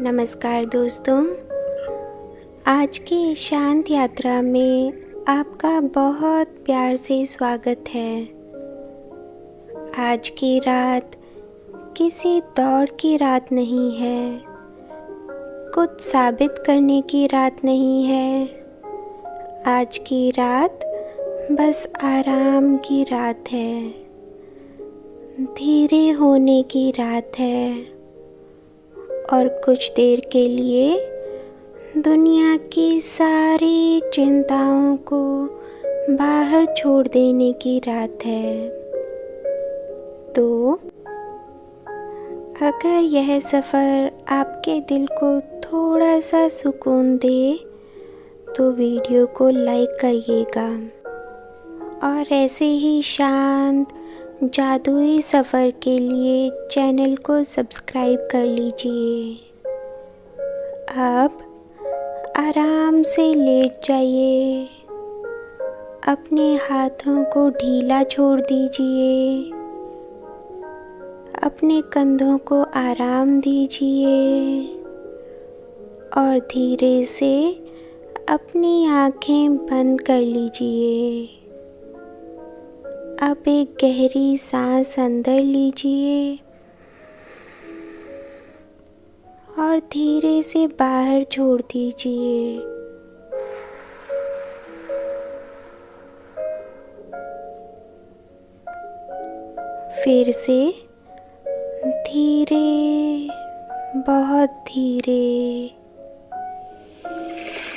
नमस्कार दोस्तों, आज की शांत यात्रा में आपका बहुत प्यार से स्वागत है। आज की रात किसी दौड़ की रात नहीं है, कुछ साबित करने की रात नहीं है। आज की रात बस आराम की रात है, धीरे होने की रात है और कुछ देर के लिए दुनिया की सारी चिंताओं को बाहर छोड़ देने की रात है। तो अगर यह सफ़र आपके दिल को थोड़ा सा सुकून दे तो वीडियो को लाइक करिएगा और ऐसे ही शांत जादुई सफ़र के लिए चैनल को सब्सक्राइब कर लीजिए। अब आराम से लेट जाइए, अपने हाथों को ढीला छोड़ दीजिए, अपने कंधों को आराम दीजिए और धीरे से अपनी आँखें बंद कर लीजिए। अब एक गहरी सांस अंदर लीजिए और धीरे से बाहर छोड़ दीजिए। फिर से धीरे, बहुत धीरे,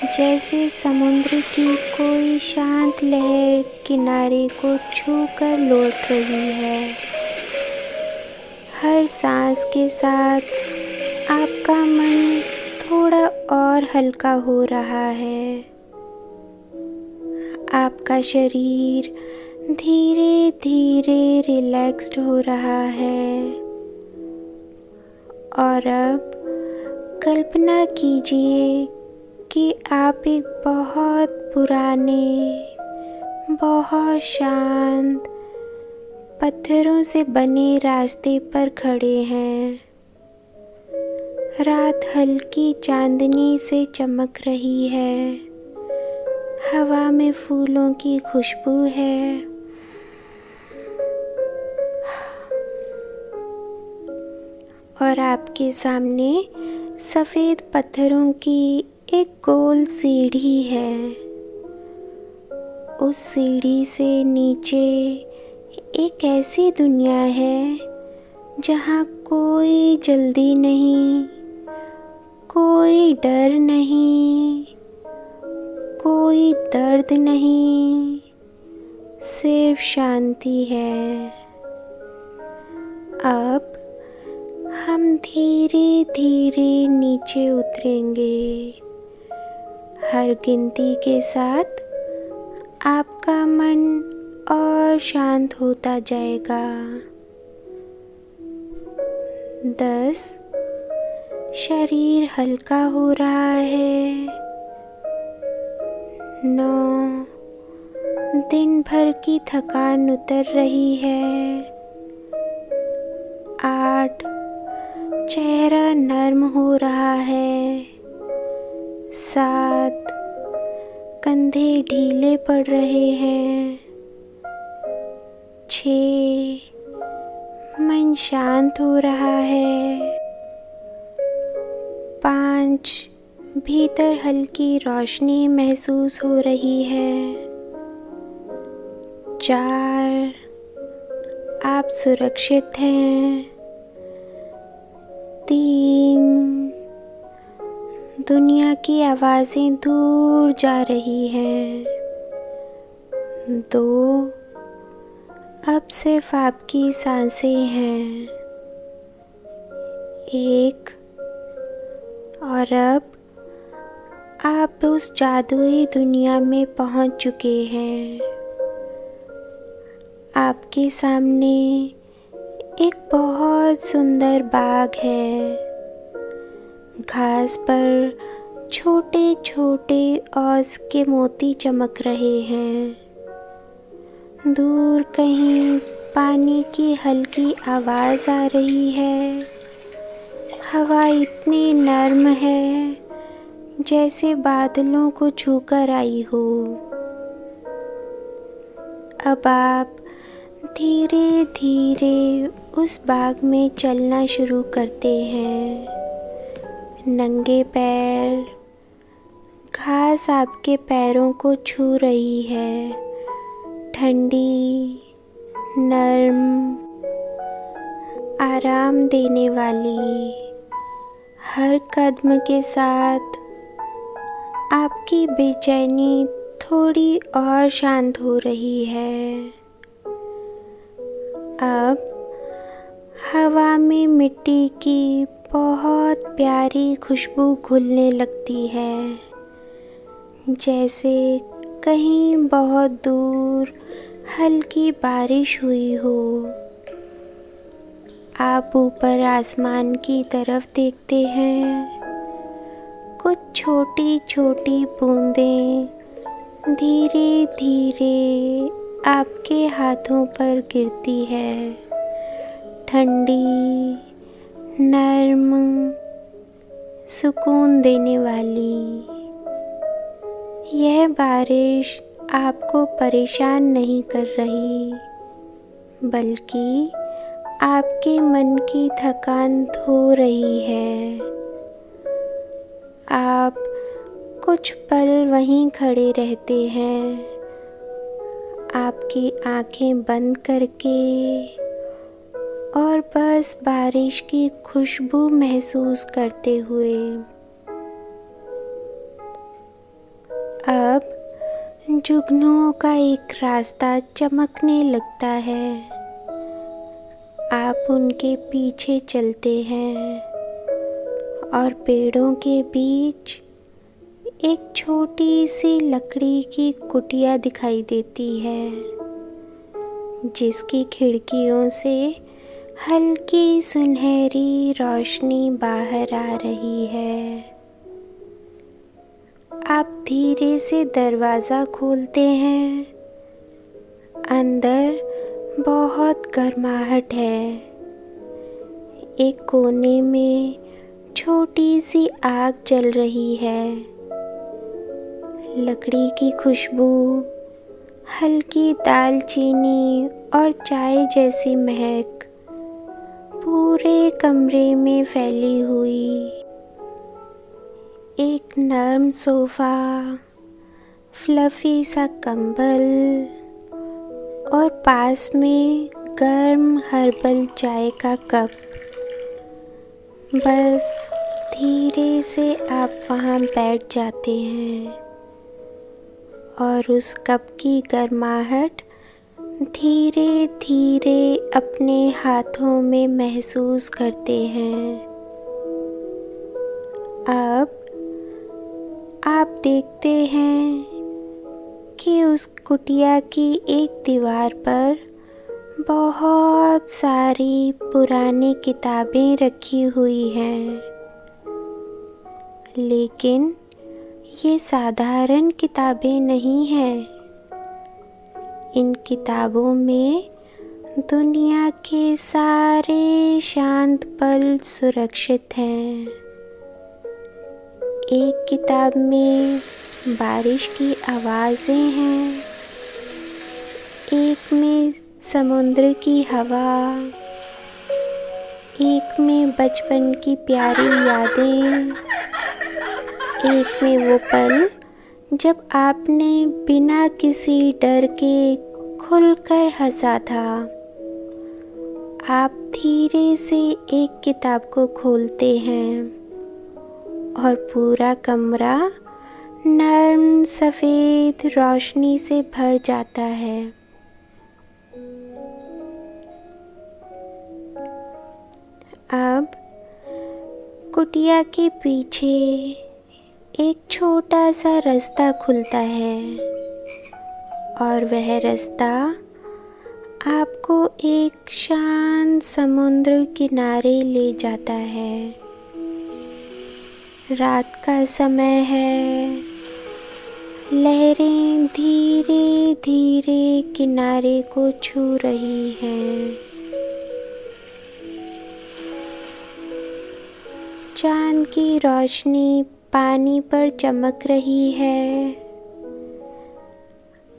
जैसे समुद्र की कोई शांत लहर किनारे को छूकर लौट रही है। हर सांस के साथ आपका मन थोड़ा और हल्का हो रहा है। आपका शरीर धीरे धीरे रिलैक्स्ड हो रहा है और अब कल्पना कीजिए कि आप एक बहुत पुराने, बहुत शांत पत्थरों से बने रास्ते पर खड़े हैं। रात हल्की चांदनी से चमक रही है, हवा में फूलों की खुशबू है और आपके सामने सफ़ेद पत्थरों की एक गोल सीढ़ी है। उस सीढ़ी से नीचे एक ऐसी दुनिया है जहाँ कोई जल्दी नहीं, कोई डर नहीं, कोई दर्द नहीं, सिर्फ शांति है। अब हम धीरे धीरे नीचे उतरेंगे। हर गिनती के साथ आपका मन और शांत होता जाएगा। 10, शरीर हल्का हो रहा है। 9, दिन भर की थकान उतर रही है। 8, चेहरा नर्म हो रहा है। 7, कंधे ढीले पड़ रहे हैं। 6, मन शांत हो रहा है। 5, भीतर हल्की रोशनी महसूस हो रही है। 4, आप सुरक्षित हैं। 3, दुनिया की आवाज़ें दूर जा रही हैं। 2, अब सिर्फ आपकी सांसें हैं। 1, और अब आप उस जादुई दुनिया में पहुंच चुके हैं। आपके सामने एक बहुत सुंदर बाग है। घास पर छोटे छोटे औस के मोती चमक रहे हैं। दूर कहीं पानी की हल्की आवाज़ आ रही है। हवा इतनी नर्म है जैसे बादलों को छूकर आई हो। अब आप धीरे धीरे उस बाग में चलना शुरू करते हैं। नंगे पैर, घास आपके पैरों को छू रही है, ठंडी, नर्म, आराम देने वाली। हर कदम के साथ आपकी बेचैनी थोड़ी और शांत हो रही है। अब हवा में मिट्टी की बहुत प्यारी खुशबू घुलने लगती है, जैसे कहीं बहुत दूर हल्की बारिश हुई हो। आप ऊपर आसमान की तरफ देखते हैं। कुछ छोटी छोटी बूंदें धीरे धीरे आपके हाथों पर गिरती है, ठंडी, नर्म, सुकून देने वाली। यह बारिश आपको परेशान नहीं कर रही, बल्कि आपके मन की थकान धो रही है। आप कुछ पल वहीं खड़े रहते हैं, आपकी आंखें बंद करके, और बस बारिश की खुशबू महसूस करते हुए। अब जुगनुओं का एक रास्ता चमकने लगता है। आप उनके पीछे चलते हैं और पेड़ों के बीच एक छोटी सी लकड़ी की कुटिया दिखाई देती है, जिसकी खिड़कियों से हल्की सुनहरी रोशनी बाहर आ रही है। आप धीरे से दरवाज़ा खोलते हैं। अंदर बहुत गर्माहट है। एक कोने में छोटी सी आग जल रही है। लकड़ी की खुशबू, हल्की दालचीनी और चाय जैसी महक पूरे कमरे में फैली हुई। एक नर्म सोफ़ा, फ्लफी सा कंबल और पास में गर्म हर्बल चाय का कप। बस धीरे से आप वहाँ बैठ जाते हैं और उस कप की गर्माहट धीरे धीरे अपने हाथों में महसूस करते हैं। अब आप देखते हैं कि उस कुटिया की एक दीवार पर बहुत सारी पुरानी किताबें रखी हुई हैं, लेकिन ये साधारण किताबें नहीं हैं। इन किताबों में दुनिया के सारे शांत पल सुरक्षित हैं। एक किताब में बारिश की आवाज़ें हैं, एक में समुद्र की हवा, एक में बचपन की प्यारी यादें, एक में वो पल जब आपने बिना किसी डर के खुलकर हंसा था। आप धीरे से एक किताब को खोलते हैं और पूरा कमरा नर्म सफ़ेद रोशनी से भर जाता है। अब कुटिया के पीछे एक छोटा सा रास्ता खुलता है और वह रास्ता आपको एक शांत समुद्र किनारे ले जाता है। रात का समय है। लहरें धीरे धीरे किनारे को छू रही हैं। चांद की रोशनी पानी पर चमक रही है।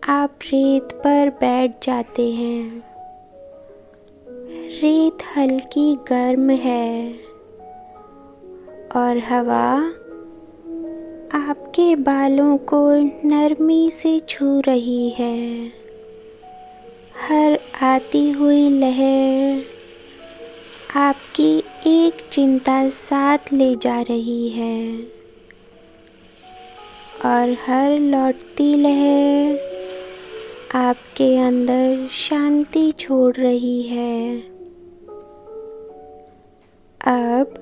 आप रेत पर बैठ जाते हैं। रेत हल्की गर्म है और हवा आपके बालों को नरमी से छू रही है। हर आती हुई लहर आपकी एक चिंता साथ ले जा रही है और हर लौटती लहर आपके अंदर शांति छोड़ रही है। अब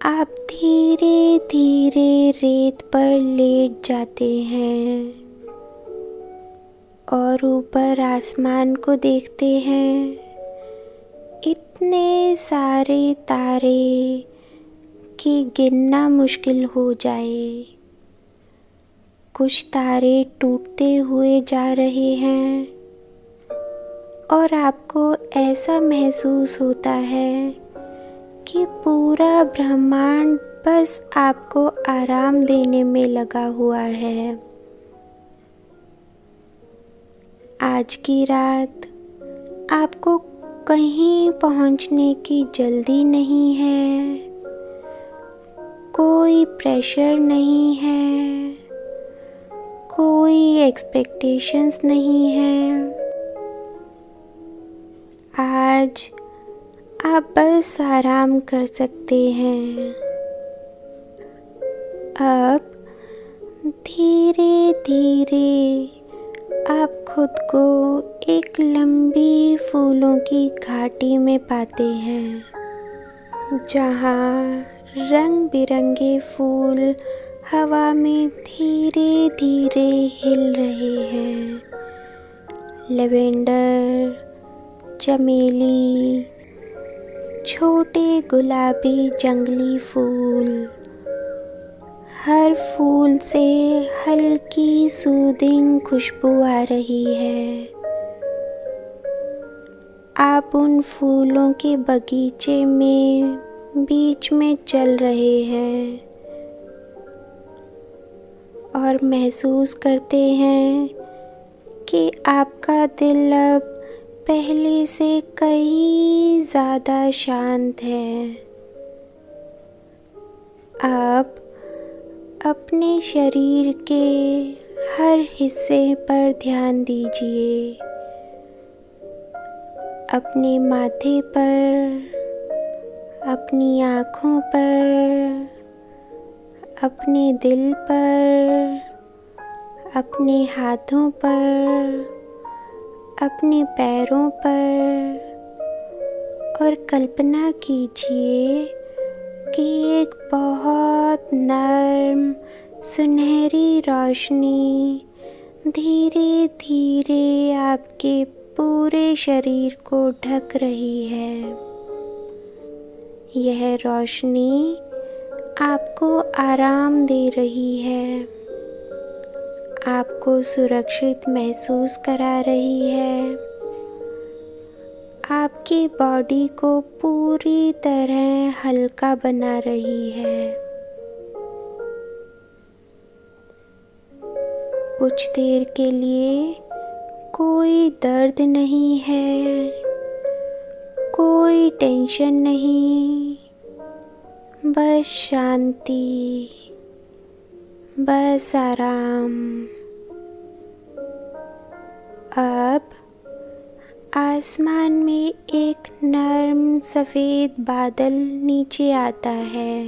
आप धीरे धीरे रेत पर लेट जाते हैं और ऊपर आसमान को देखते हैं। इतने सारे तारे कि गिनना मुश्किल हो जाए। कुछ तारे टूटते हुए जा रहे हैं और आपको ऐसा महसूस होता है कि पूरा ब्रह्मांड बस आपको आराम देने में लगा हुआ है। आज की रात आपको कहीं पहुंचने की जल्दी नहीं है। कोई प्रेशर नहीं है, कोई एक्सपेक्टेशंस नहीं है। आज आप बस आराम कर सकते हैं। अब धीरे धीरे आप खुद को एक लंबी फूलों की घाटी में पाते हैं, जहाँ रंग बिरंगे फूल हवा में धीरे धीरे हिल रहे हैं। लेवेंडर, चमेली, छोटे गुलाबी जंगली फूल, हर फूल से हल्की सूदिंग खुशबू आ रही है। आप उन फूलों के बगीचे में बीच में चल रहे हैं और महसूस करते हैं कि आपका दिल अब पहले से कहीं ज़्यादा शांत है। आप अपने शरीर के हर हिस्से पर ध्यान दीजिए। अपने माथे पर, अपनी आँखों पर, अपने दिल पर, अपने हाथों पर, अपने पैरों पर, और कल्पना कीजिए कि एक बहुत नर्म सुनहरी रोशनी धीरे धीरे आपके पूरे शरीर को ढक रही है। यह रोशनी आपको आराम दे रही है, आपको सुरक्षित महसूस करा रही है, आपकी बॉडी को पूरी तरह हल्का बना रही है। कुछ देर के लिए कोई दर्द नहीं है, कोई टेंशन नहीं, बस शांति, बस आराम। अब आसमान में एक नर्म सफ़ेद बादल नीचे आता है,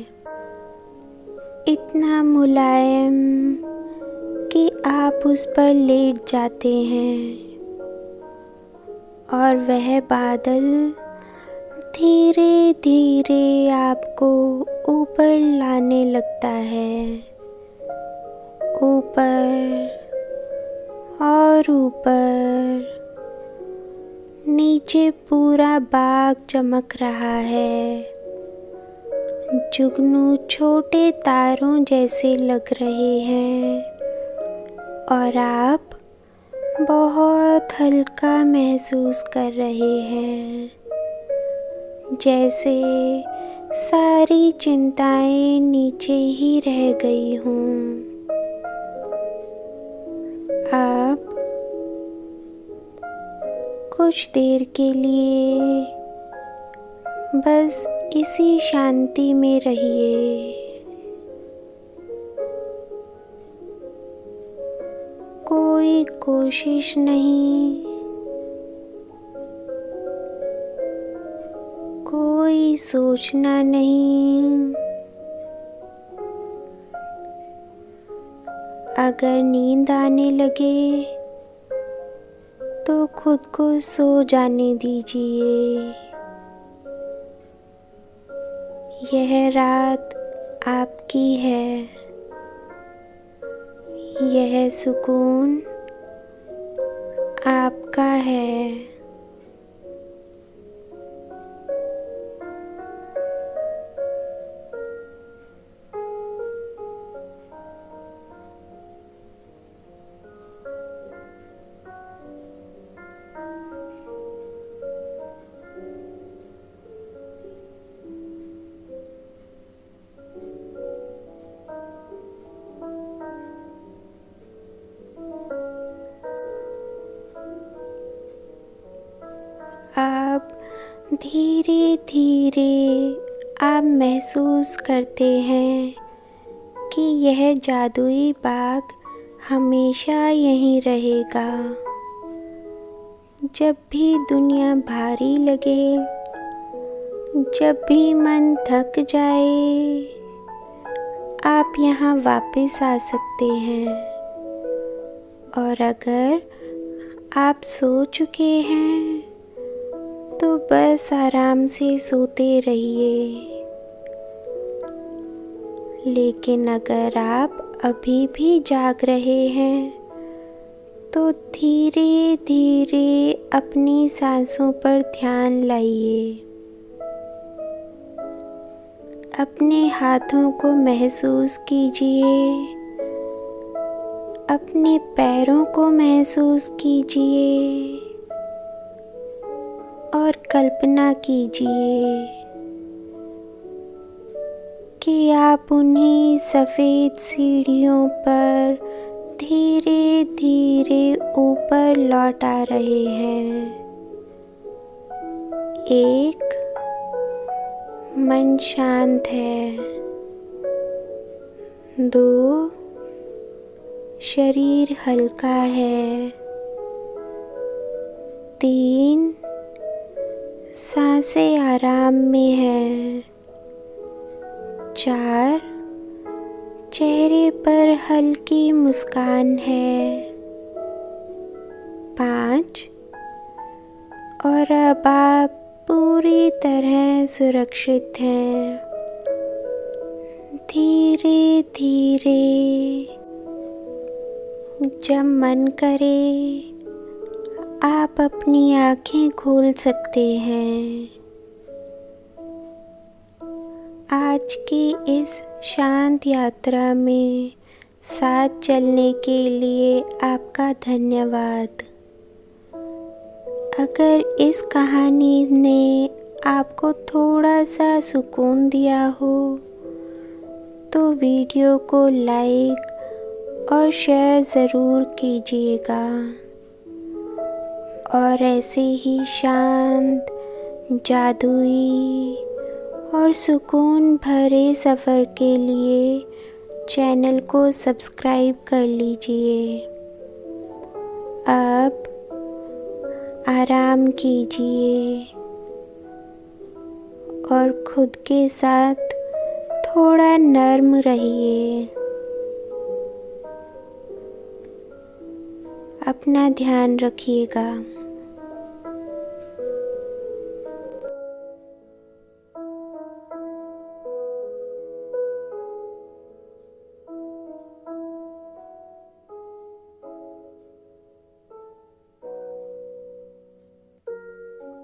इतना मुलायम कि आप उस पर लेट जाते हैं और वह बादल धीरे धीरे आपको ऊपर लाने लगता है, ऊपर और ऊपर। नीचे पूरा बाग चमक रहा है, जुगनू छोटे तारों जैसे लग रहे हैं और आप बहुत हल्का महसूस कर रहे हैं, जैसे सारी चिंताएं नीचे ही रह गई हों। आप कुछ देर के लिए बस इसी शांति में रहिए। कोई कोशिश नहीं, कोई सोचना नहीं। अगर नींद आने लगे तो खुद को सो जाने दीजिए। यह रात आपकी है। यह सुकून आपका है। आप धीरे धीरे आप महसूस करते हैं कि यह जादुई बाग हमेशा यहीं रहेगा। जब भी दुनिया भारी लगे, जब भी मन थक जाए, आप यहाँ वापस आ सकते हैं। और अगर आप सो चुके हैं तो बस आराम से सोते रहिए। लेकिन अगर आप अभी भी जाग रहे हैं तो धीरे धीरे अपनी सांसों पर ध्यान लाइए। अपने हाथों को महसूस कीजिए, अपने पैरों को महसूस कीजिए और कल्पना कीजिए कि आप उन्हीं सफ़ेद सीढ़ियों पर धीरे धीरे ऊपर लौट आ रहे हैं। एक, मन शांत है। 2, शरीर हल्का है। 3, सांसें आराम में है। 4, चेहरे पर हल्की मुस्कान है। 5, और अब आप पूरी तरह सुरक्षित हैं। धीरे धीरे जब मन करे आप अपनी आँखें खोल सकते हैं। आज की इस शांत यात्रा में साथ चलने के लिए आपका धन्यवाद। अगर इस कहानी ने आपको थोड़ा सा सुकून दिया हो तो वीडियो को लाइक और शेयर ज़रूर कीजिएगा। और ऐसे ही शांत, जादुई और सुकून भरे सफ़र के लिए चैनल को सब्सक्राइब कर लीजिए। अब आराम कीजिए और खुद के साथ थोड़ा नर्म रहिए। अपना ध्यान रखिएगा।